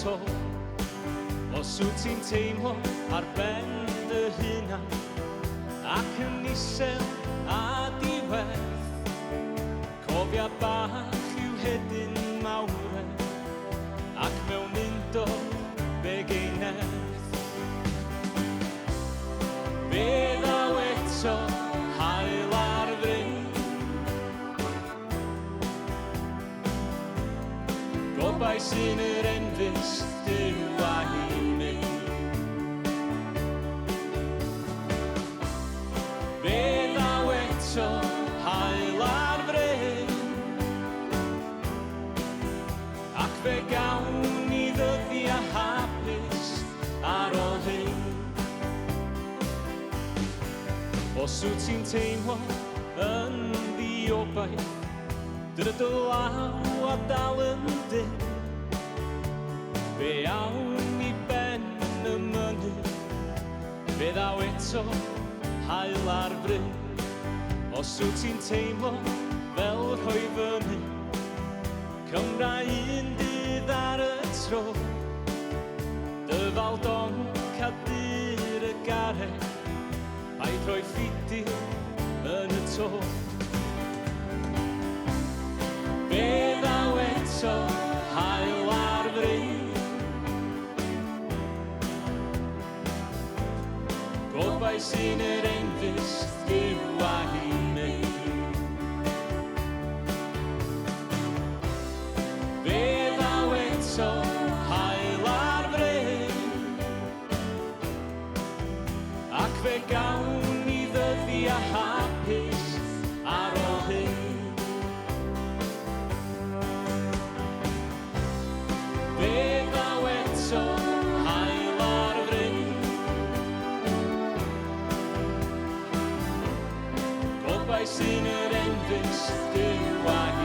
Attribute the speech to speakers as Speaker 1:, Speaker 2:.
Speaker 1: eto. Os wyt ti'n teimlo ar ben dy hunan ac yn isel a diwedd, cofia bach yw hedyn mawredd ac mewn undo fe geinedd. Fe ddaw eto hael ar fryn, gobaith sy'n yr enfys Duw a hi'n mynd. Fe ddaw eto hael ar fryn, ac fe gawn ni ddyddiau hapus ar ôl hyn. Os wyt ti'n teimlo yn ddiobaith, dyna dy law a dal yn dyn, fe awn i ben y mynydd, fe ddaw eto hael ar fryn. Os wyt ti'n teimlo fel rhoi fyny, Cymra un dydd ar y tro, dy faldon cadur y garreg, paid rhoi ffidi yn y to. Fe ddaw eto hael ar fryn, gobaith sy'n yr enfys Duw a hi'n mynd. Fe ddaw eto hael ar fryn, ac fe gawn ni ddyddiau hapus ar ôl hyn. Fe ddaw eto hael ar fryn, gobaith sy'n yr enfys Duw a hi'n mynd.